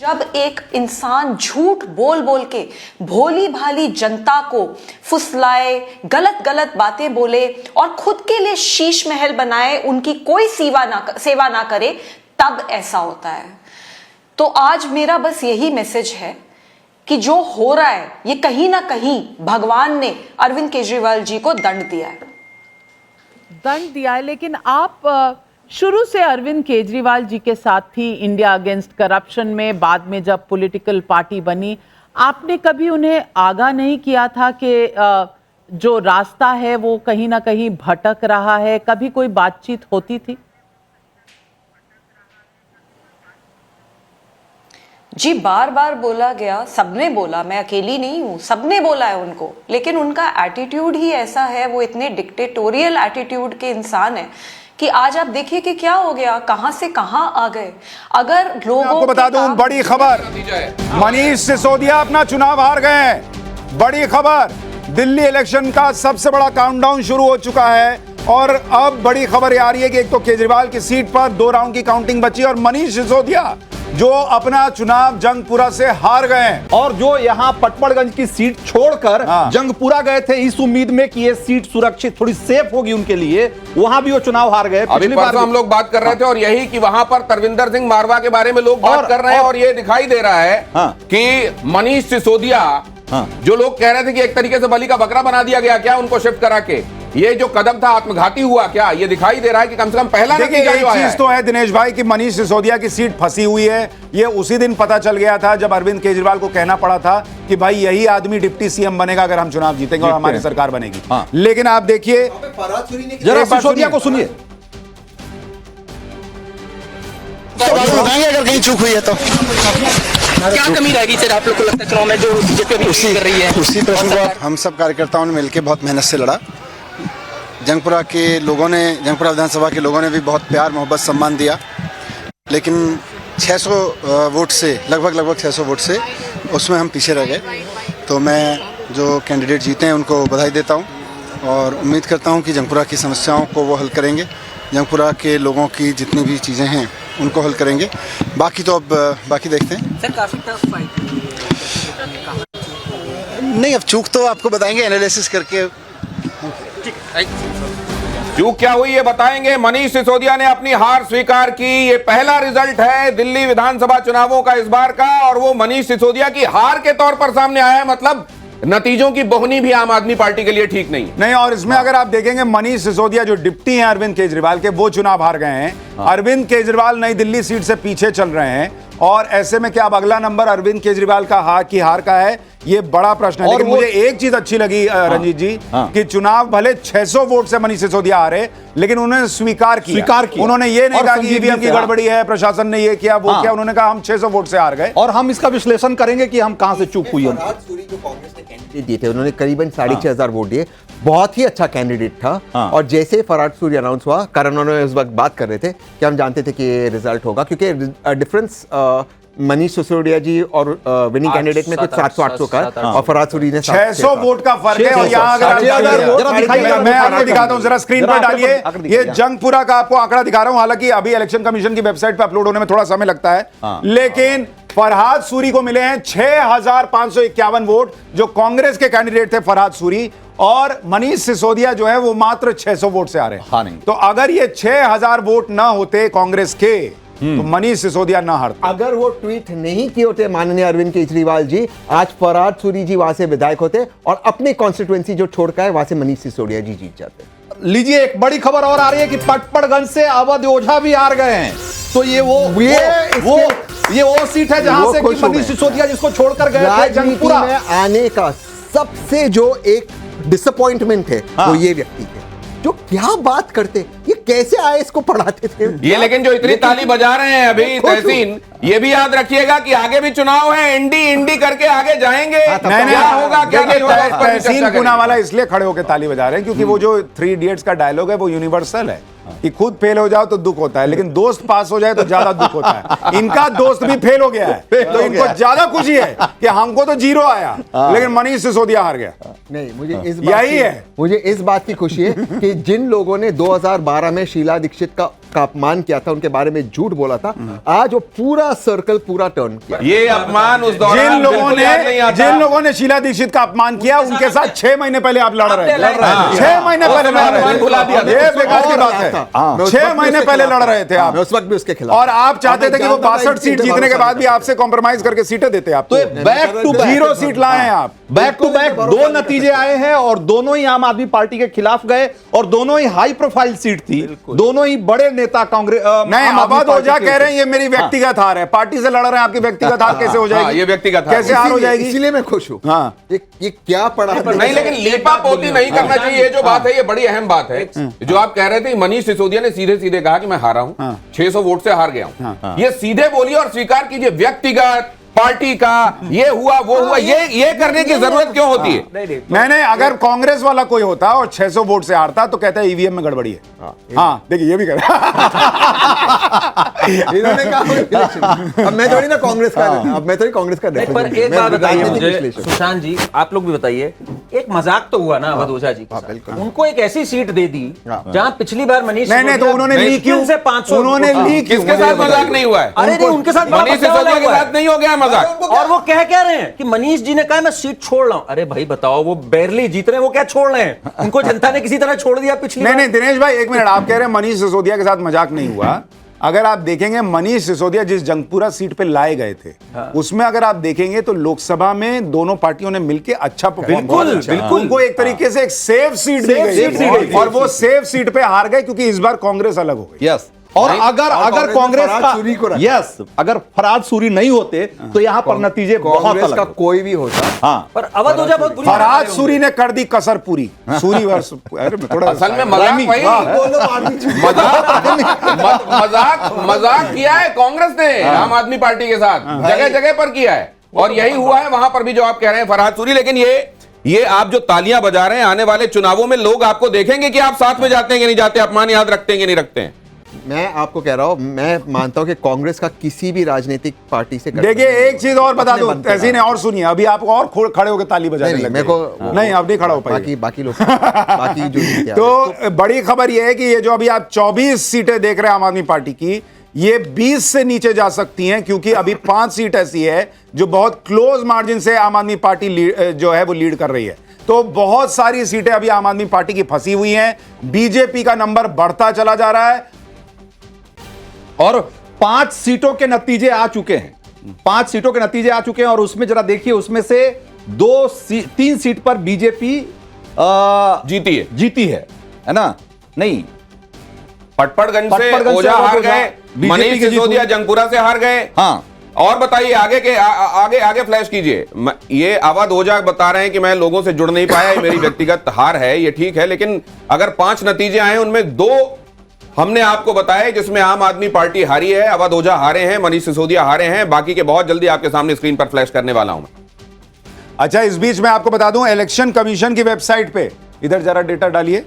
जब एक इंसान झूठ बोल बोल के भोली भाली जनता को फुसलाए, गलत गलत बातें बोले और खुद के लिए शीश महल बनाए, उनकी कोई सेवा ना करे, तब ऐसा होता है। तो आज मेरा बस यही मैसेज है कि जो हो रहा है ये कहीं ना कहीं भगवान ने अरविंद केजरीवाल जी को दंड दिया है। लेकिन आप शुरू से अरविंद केजरीवाल जी के साथ थी इंडिया अगेंस्ट करप्शन में, बाद में जब पॉलिटिकल पार्टी बनी, आपने कभी उन्हें आगाह नहीं किया था कि जो रास्ता है वो कहीं ना कहीं भटक रहा है? कभी कोई बातचीत होती थी? जी बार बार बोला गया, सबने बोला, मैं अकेली नहीं हूं, सबने बोला है उनको, लेकिन उनका एटीट्यूड ही ऐसा है, वो इतने डिक्टेटोरियल एटीट्यूड के इंसान है कि आज आप देखिए कि क्या हो गया, कहां से कहां आ गए। अगर लोगों आपको बता दूं बड़ी खबर, मनीष सिसोदिया अपना चुनाव हार गए हैं। बड़ी खबर, दिल्ली इलेक्शन का सबसे बड़ा काउंटडाउन शुरू हो चुका है और अब बड़ी खबर आ रही है कि एक तो केजरीवाल की सीट पर 2 राउंड की काउंटिंग बची और मनीष सिसोदिया जो अपना चुनाव जंगपुरा से हार गए हैं और जो यहां पटपड़गंज की सीट छोड़कर जंगपुरा गए थे इस उम्मीद में कि ये सीट सुरक्षित थोड़ी सेफ होगी उनके लिए, वहां भी वो चुनाव हार गए। अभी परसों हम लोग बात कर रहे थे और यही कि वहां पर तरविंदर सिंह मारवा के बारे में लोग बात कर रहे हैं और ये दिखाई दे रहा है कि मनीष सिसोदिया जो लोग कह रहे थे कि एक तरीके से बलि का बकरा बना दिया गया क्या उनको शिफ्ट करा के, ये जो कदम था आत्मघाती हुआ क्या, ये दिखाई दे रहा है कि कम से कम पहला नतीजा जो आया है। चीज तो है दिनेश भाई कि मनीष सिसोदिया की सीट फंसी हुई है। ये उसी दिन पता चल गया था जब अरविंद केजरीवाल को कहना पड़ा था कि भाई यही आदमी डिप्टी सीएम बनेगा अगर हम चुनाव जीतेंगे और हमारी सरकार बनेगी। लेकिन आप देखिए, जरा सिसोदिया को सुनिए, अगर कहीं चूक हुई है तो क्या कमी रहेगी सर आप लोग को लगता है चुनाव में जो बीजेपी अभी कोशिश कर रही है? उसी प्रश्न को हम सब कार्यकर्ताओं ने मिलकर बहुत मेहनत से लड़ा। जंगपुरा के लोगों ने, जंगपुरा विधानसभा के लोगों ने भी बहुत प्यार मोहब्बत सम्मान दिया, लेकिन 600 वोट से लगभग 600 वोट से उसमें हम पीछे रह गए। तो मैं जो कैंडिडेट जीते हैं उनको बधाई देता हूं और उम्मीद करता हूं कि जंगपुरा की समस्याओं को वो हल करेंगे, जंगपुरा के लोगों की जितनी भी चीज़ें हैं उनको हल करेंगे। बाकी तो अब बाकी देखते हैं सर। काफी टफ फाइट नहीं, अब चूक तो आपको बताएंगे एनालिसिस करके। चूक क्या हुई ये बताएंगे। मनीष सिसोदिया ने अपनी हार स्वीकार की। ये पहला रिजल्ट है दिल्ली विधानसभा चुनावों का इस बार का और वो मनीष सिसोदिया की हार के तौर पर सामने आया है। मतलब नतीजों की बोहनी भी आम आदमी पार्टी के लिए ठीक नहीं। और इसमें अगर आप देखेंगे मनीष सिसोदिया जो डिप्टी हैं अरविंद केजरीवाल के, वो चुनाव हार गए हैं। अरविंद केजरीवाल नई दिल्ली सीट से पीछे चल रहे हैं और ऐसे में क्या अब अगला नंबर अरविंद केजरीवाल का हार का है, ये बड़ा प्रश्न है। लेकिन मुझे एक चीज अच्छी लगी रंजीत जी कि चुनाव भले 600 वोट से मनीष सिसोदिया हारे, लेकिन उन्होंने स्वीकार किया। उन्होंने ये नहीं कहा कि ईवीएम की गड़बड़ी है, प्रशासन ने ये किया वो किया, उन्होंने कहा हम 600 वोट से हार गए। और हम इसका विश्लेषण करेंगे कि हम कहां से चूक हुई है। कैंडिडेट दिए थे उन्होंने करीबन 6500 वोट दिए, बहुत ही अच्छा कैंडिडेट था। और जैसे फरहाद सूरी अनाउंस हुआ, कारण उन्होंने उस वक्त बात कर रहे थे कि हम जानते थे कि ये रिजल्ट होगा, क्योंकि डिफरेंस मनीष सिसोदिया जी और विनिंग कैंडिडेट में कुछ 700-800 का और फरहाद सूरी ने 600 वोट का फर्क है। और यहाँ अगर मैं आपको दिखाता हूं, जरा स्क्रीन पर डालिए, ये जंगपुरा का आपको आंकड़ा दिखा रहा हूं। हालांकि अभी इलेक्शन कमीशन की वेबसाइट पर अपलोड होने में थोड़ा समय लगता है, लेकिन फरहाद सूरी को मिले हैं 6551 वोट, जो कांग्रेस के कैंडिडेट थे फरहाद सूरी, और मनीष सिसोदिया जो है वो मात्र 600 वोट से आ रहे हैं। तो अगर ये 6000 वोट ना होते कांग्रेस के तो मनीष सिसोदिया ना हारते। अगर वो ट्वीट नहीं किए होते माननीय अरविंद केजरीवाल जी, आज फरहाद सूरी जी वहां से विधायक होते और अपनी कॉन्स्टिट्यूएंसी जो छोड़कर है वहां से मनीष सिसोदिया जी जीत जाते। लीजिए, एक बड़ी खबर और आ रही है कि पटपड़गंज से अवध ओझा भी हार गए हैं। तो ये वो सीट है जहां से कि मनीष सिसोदिया जिसको छोड़कर गए थे जंगपुरा में आने का सबसे जो एक डिसअपॉइंटमेंट है वो ये व्यक्ति है जो क्या बात करते, ये कैसे आए इसको पढ़ाते थे ये। लेकिन जो इतनी ताली बजा रहे हैं अभी तहसीन, ये भी याद रखिएगा कि आगे भी चुनाव है, इंडी करके आगे जाएंगे। क्या होगा क्या नहीं होगा, तहसीन पूनावाला इसलिए खड़े होकर ताली बजा रहे हैं क्योंकि वो जो 3 इडियट्स का डायलॉग है वो यूनिवर्सल है कि खुद फेल हो जाओ तो दुख होता है, लेकिन दोस्त पास हो जाए तो ज्यादा दुख होता है। इनका दोस्त भी फेल हो गया है तो इनको ज्यादा खुशी है कि हमको तो 0 आया, लेकिन मनीष सिसोदिया हार गया। नहीं, मुझे इस बात की खुशी है कि जिन लोगों ने 2012 में शीला दीक्षित का का अपमान किया था, उनके बारे में झूठ बोला था, आज वो पूरा सर्कल पूरा टर्न किया। ये अपमान उस दौरान जिन लोगों ने शीला दीक्षित का अपमान किया उनके साथ 6 महीने पहले आप लड़ रहे थे। 6 महीने पहले लड़ रहे थे, ये बेकार की बात है। 6 महीने पहले लड़ रहे थे आप, उस वक्त भी उसके खिलाफ, और आप चाहते थे कि वो 62 सीट जीतने के बाद भी आपसे कॉम्प्रोमाइज करके सीटें देते आप। तो बैक टू बैक 0 सीट लाए हैं आप। बैक टू बैक 2 नतीजे आए हैं और दोनों ही आम आदमी पार्टी के खिलाफ गए और दोनों ही हाई प्रोफाइल सीट थी, दोनों ही बड़े नेता कांग्रेस नहीं, अवध ओझा कह रहे हैं ये मेरी व्यक्तिगत हार है, पार्टी से लड़ रहे हैं, आपकी व्यक्तिगत हार कैसे हो जाएगी? ये व्यक्तिगत हार कैसे हार हो जाएगी? इसीलिए मैं खुश हूं। हाँ, ये क्या पढ़ा नहीं, लेकिन लीपा पोती नहीं करना चाहिए। ये जो बात है ये बड़ी अहम बात है। जो आप कह रहे थे मनीष सिसोदिया ने सीधे सीधे कहा कि मैं हारा हूं, 600 वोट से हार गया हूं। ये सीधे बोलिए और स्वीकार कीजिए, व्यक्तिगत पार्टी का ये हुआ वो हुआ, ये करने की जरूरत क्यों होती है? नहीं, अगर कांग्रेस वाला कोई होता और 600 वोट से हारता तो कहता है ईवीएम में गड़बड़ी है। हाँ, देखिए ये भी कर इन्होंने कहा अब मैं थोड़ी ना कांग्रेस का, अब मैं थोड़ी कांग्रेस का। पर एक बात बताइए मुझे सुशांत जी, आप लोग भी बताइए, एक मजाक तो हुआ ना अवध ओझा जी के साथ। उनको एक ऐसी सीट दे दी जहां पिछली बार मनीष नहीं, तो उन्होंने ली क्यों? से 500 उन्होंने ली क्यों? किसके साथ मजाक नहीं हुआ है? अरे नहीं, उनके साथ मनीष सिसोदिया के साथ नहीं हो गया मजाक। और वो कह रहे हैं कि मनीष जी ने कहा मैं सीट छोड़ रहा हूं। अरे भाई बताओ, वो बैरली जीत रहे हैं, वो क्या छोड़ रहे हैं? उनको जनता ने किसी तरह छोड़ दिया पिछली बार। नहीं, दिनेश भाई एक मिनट, आप कह रहे हैं मनीष सिसोदिया के साथ मजाक नहीं हुआ। अगर आप देखेंगे मनीष सिसोदिया जिस जंगपुरा सीट पे लाए गए थे, उसमें अगर आप देखेंगे तो लोकसभा में दोनों पार्टियों ने मिलकर अच्छा परफॉर्म किया। बिल्कुल, उनको एक तरीके से एक सेफ सीट दी गई और वो सेफ सीट पे हार गए क्योंकि इस बार कांग्रेस अलग हो गई। यस, और अगर कांग्रेस का यस अगर फराज सूरी नहीं होते तो यहां पर नतीजे बहुत अलग का कोई भी होता। हाँ, पर अवध ओझा बहुत बुरी फराज सूरी ने कर दी कसर पूरी। सूरी वर्ष थोड़ा असल में मजाक किया है कांग्रेस ने आम आदमी पार्टी के साथ, जगह जगह पर किया है और यही हुआ है वहां पर भी जो आप कह रहे हैं फरहाद सूरी। लेकिन ये आप जो तालियां बजा रहे हैं, आने वाले चुनावों में लोग आपको देखेंगे कि आप साथ में जाते हैं कि नहीं जाते, अपमान याद रखते हैं कि नहीं रखते हैं। मैं आपको कह रहा हूं, मैं मानता हूं कि कांग्रेस का किसी भी राजनीतिक पार्टी से देखिए एक चीज और बता दूं, तहसीन और सुनिए, अभी आप और खड़े होकर ताली बजाने लगे। मेरे को नहीं, अब नहीं खड़ा हो पाएंगे बाकी लोग बाकी जो तो बड़ी खबर यह है कि ये जो अभी आप 24 सीटें देख रहे हैं आम आदमी पार्टी की, ये 20 से नीचे जा सकती हैं क्योंकि अभी 5 सीट ऐसी है जो बहुत क्लोज मार्जिन से आम आदमी पार्टी जो है वो लीड कर रही है। तो बहुत सारी सीटें अभी आम आदमी पार्टी की फंसी हुई हैं। बीजेपी का नंबर बढ़ता चला जा रहा है और 5 सीटों के नतीजे आ चुके हैं। 5 सीटों के नतीजे आ चुके हैं और उसमें जरा देखिए, उसमें से 3 सीट पर बीजेपी जीती है ना? नहीं, पटपड़गंज से ओझा हार गए, मनीष सिसोदिया जंगपुरा से हार गए। हाँ, और बताइए आगे फ्लैश कीजिए। ये अवध ओझा बता रहे हैं कि मैं लोगों से जुड़ नहीं पाया, ये मेरी व्यक्तिगत हार है, ये ठीक है, लेकिन अगर 5 नतीजे आए उनमें 2 हमने आपको बताया जिसमें आम आदमी पार्टी हारी है, अवध ओझा हारे हैं, मनीष सिसोदिया हारे हैं, बाकी के बहुत जल्दी आपके सामने स्क्रीन पर फ्लैश करने वाला हूं मैं। अच्छा, इस बीच में आपको बता दूं, इलेक्शन कमीशन की वेबसाइट पे इधर जरा डेटा डालिए।